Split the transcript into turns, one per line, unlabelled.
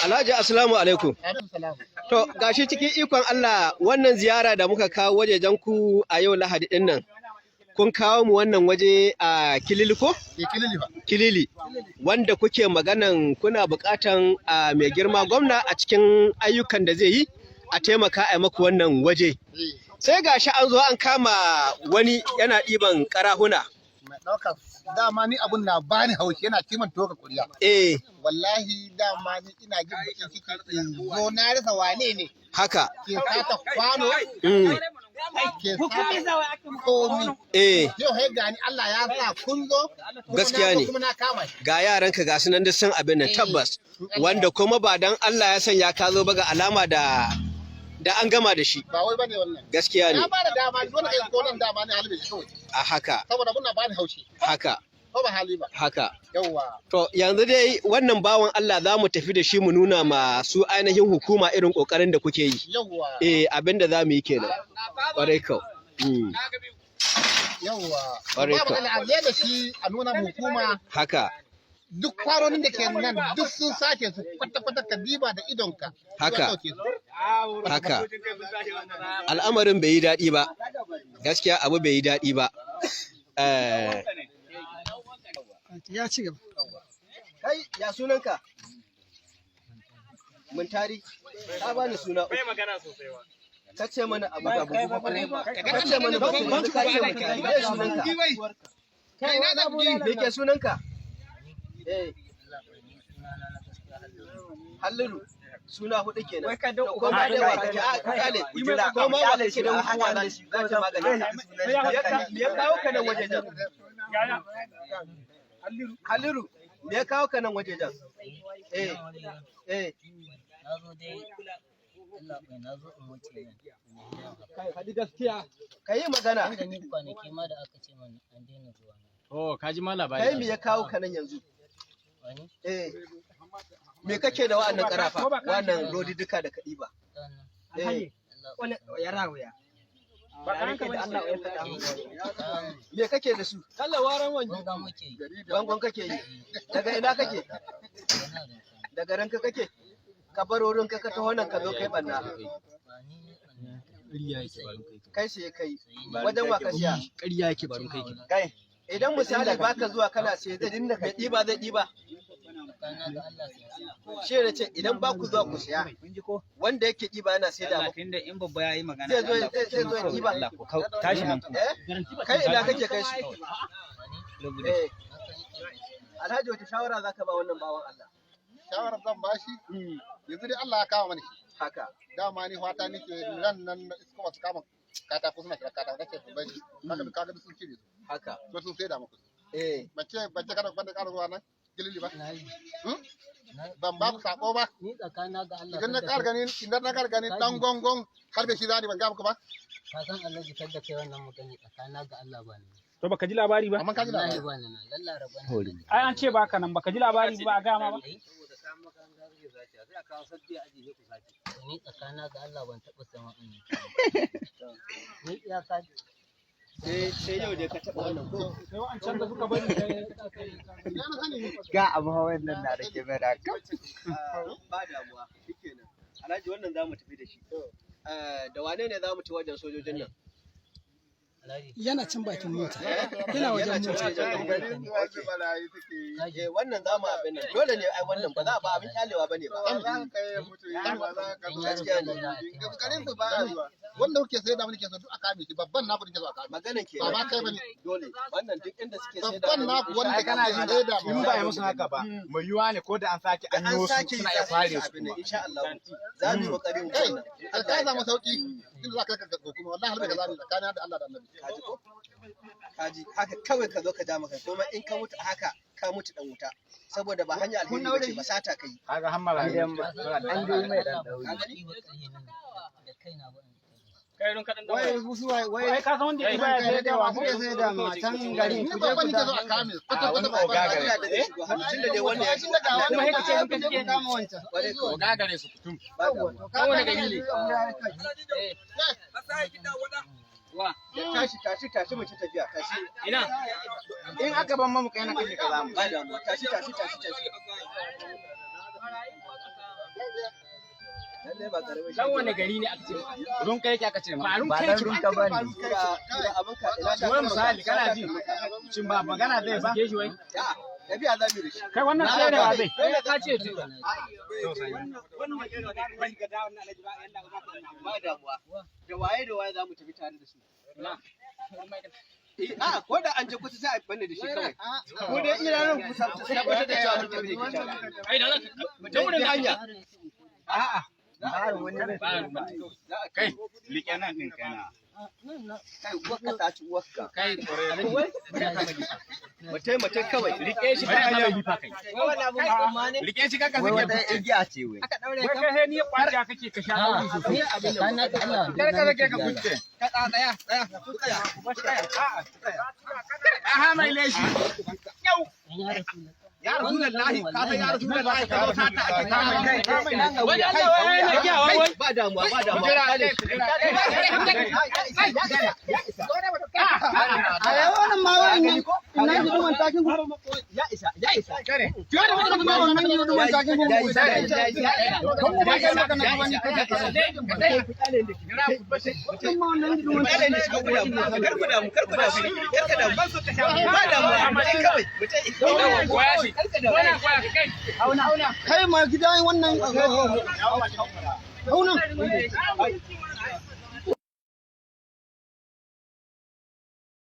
Alhaji assalamu alaikum. To gashi cikin ikon Allah wannan ziyara da muka kawo wajejen ku a yau Lahadi din nan. Kun kawo mu wannan waje a Kilili ko? Kilili. Wanda kuke maganan kuna buƙatan mai girma gwamna a cikin ayyukan da zai yi a taimaka a maku wannan waje. Sai gashi an zo an kama wani yana ɗiban ƙarahuna.
Dama ni abun na bani haushi yana kiman toka kuriya. Wallahi dama ni ina jin bakin ciki in zo na rasa wane ne.
Haka.
Ke sata kwano. Ke sata komi. Yau hai gani Allah ya sa kun zo.
Gaskiya ne. Ga yaranka ga sunan duk sun abin nan tabbas. Wanda kuma ba dan Allah ya sanya ka zo ba ga alama da an gama da shi.
Ba wai bane wannan.
Gaskiya ne.
Ya bada dama dole kai ko nan dama ne halin shi kawai.
A haka.
Saboda muna bani haushi.
Haka.
Ko ba hali ba.
Haka.
Yawwa.
To yanzu dai wannan bawan Allah za mu tafi da shi mu nuna ma su ainihin hukuma irin kokarin da kuke yi.
Yawwa.
Abinda za mu yi kenan. Kwarai kau.
Yawwa.
Kwarai kau.
Babu al'adai da shi a nuna hukuma.
Haka.
Duk kwaronin da ke nan duk sun sake su kwata-kwata ka diba da idonka.
Haka. Haka. Al'amarin bai yi daɗi ba. Gaskiya abu bai yi daɗi ba.
Ya ci gaba.
Kai ya sunanka? Muntari. Ka bani suna uku. Ka ce mana abu ga bugu. Ka ce mana ba su ka ce Muntari. Me sunanka?
Kai na da bugi.
Me ke sunanka? Halliru. Suna hudu kenan. Ko ma da wa kake a kale. Ko ma wa kake da hukuma da shi za ta magana. Me ya kawo ka nan wajejen? Halliru, me ya kawo ka nan wajejen?
Nazo dai Allah bai nazo in wuce nan.
Kai hadi gaskiya. Kai magana.
Inda ni kwanaki ma da aka ce mana an daina zuwa nan.
Oh, ka ji ma labari.
Kai me ya kawo ka nan yanzu?
Wani?
Me kake da wa'annan karafa? Wannan rodi duka da kadi ba.
Ya rawaya.
Ba karanka da Allah ya faɗa. Me kake da su? Allah waran wani.
Gonga muke yi.
Bangon kake yi. Daga ina kake? Daga ranka kake? Ka bar wurin ka taho nan ka zo kai banna. Kai sai kai. Wajen wa ka siya?
Ƙarya yake barin kai ki.
Kai. Idan misali baka zuwa kana sai zai dinda kai ɗiba zai ɗiba. Shi ne ce idan ba ku zuwa ku siya wanda yake ɗiba yana sai da muku.
Tunda in babba yayi magana
Zai zo ya ɗiba.
tashi nan.
Kai ina kake kai shi? Alhaji wata shawara zaka ba wannan bawan Allah?
Shawarar zan bashi. Yanzu dai Allah ya kama mani shi.
Haka.
Dama ni fata nake nan iska masu kama katako suna kira katako nake su bari. Kaga sun cire su.
Haka.
To sun sai da muku. Bace kada banda ƙara zuwa nan. Gilili ba. Ban ba ku sako ba.
Ni tsakana ga Allah.
Idan na kar gani dan gongon har da shi zani ban ga muku ba.
Ka san Allah jitar da kai wannan magana tsakana ga Allah ba ni.
To baka ji labari ba?
Amma ka ji labari.
Ba ni na lallara ba ni.
Ai an ce baka nan baka ji labari ba a gama ba.
Ni tsakana ga Allah ban taɓa sama in. Ni iyaka
sai yau dai ka taɓa wannan ko?
Sai wa'ancan da suka bari
Ga abu hawan nan na da kamera kam.
Ba damuwa. Shikenan. Alhaji wannan za mu tafi da shi. Da wane ne za mu ci wajen sojojin nan?
Yana cin bakin mota. Yana wajen mota.
Wannan za mu abin nan. Dole ne ai wannan ba za a ba abin kyalewa bane ba.
Wanda kuke sai da mulki duk aka mi babban naku dake zuwa ka
Maganan ke.
ba kai bane
Dole. Wannan duk inda suke sai da.
babban naku wanda kana ji sai da
in ba ya musu haka ba mai yiwa ne ko da an sake an yi wasu suna iya fare su kuma
insha Allah. Za mu yi kokarin
kai
wannan.
ka samu sauki inda za ka ka kuma wallahi har da zamu tsakanin da Allah da Annabi
Kaji ko? Kaji haka kawai ka zo ka ja maka kuma in ka mutu haka ka mutu dan wuta saboda ba hanya alheri bace ba sata kai.
kaga hammala ne
An dai mai dan dauri.
da kaina ba.
kai ron kadan da
Wai wasu wai
ai ka san wanda ya baya
kai
da
da
yawa
wa kuke sai da matan garin
ni
ku je
babban
ku
nake zo
da.
a kame kwata kwata
wani ogagare.
Allah da shigo hannu tunda dai wannan ya shigo.
kuma haka ce
Ku je ku kama wancan.
Kwarai ko.
ogagare su kutum
Ba damuwa.
wani gari ne wa
Tashi mu ci tafiya tashi.
ina
In aka ban mamu kai na kashe ka zamu.
Ba damuwa tashi.
Dan wani gari ne aka ce?
Run kai aka ce ma.
Ba dan run ka bane.
Wai misali kana ji. Shin ba magana zai ba?
Ke shi wai.
Tafiya za mu yi da shi.
Kai wannan sai da zai. Dole ka ce tu.
Ba damuwa. Da waye za mu tafi tare da su. Ko da an je kusa sai a bane da shi kawai. Ko dai iranin kusa sai tabbatar da cewa mun tafi da shi.
Ai da wurin hanya.
A'a.
Kai, liƙe nan ɗin kana.
Kai uwarka ta ci uwarka.
Kai
Mace kawai.
rike shi kai ka bai fa kai.
Liƙe shi kaka sake.
Wata igiya ce wai.
Wai kai he ni kwanja kake ka sha nauyi sosai.
Tsakanin da Allah.
Kar ka sake ka kunce. Aha mai leshi. Yau.
Ya Rasulullahi.
Ya Rasulullahi, ka san ya Rasulullahi ka zo ta ake kama kai.
Wani Allah wai na kiya wai.
Ba damuwa.
A yawan ma wannan ina ji duman takin ku.
Ya isa.
Kare.
Kiyo da mutum ma wannan ji duman takin ku. Kan mu ba kai maka na kuma ni kai ka. Mutum ma wannan ji duman takin ku.
Kar ku damu. Ban so ka sha. Ba damuwa. Kawai.
Waya shi. Wannan kwaya kai.
Kai ma gidan wannan. Hauna.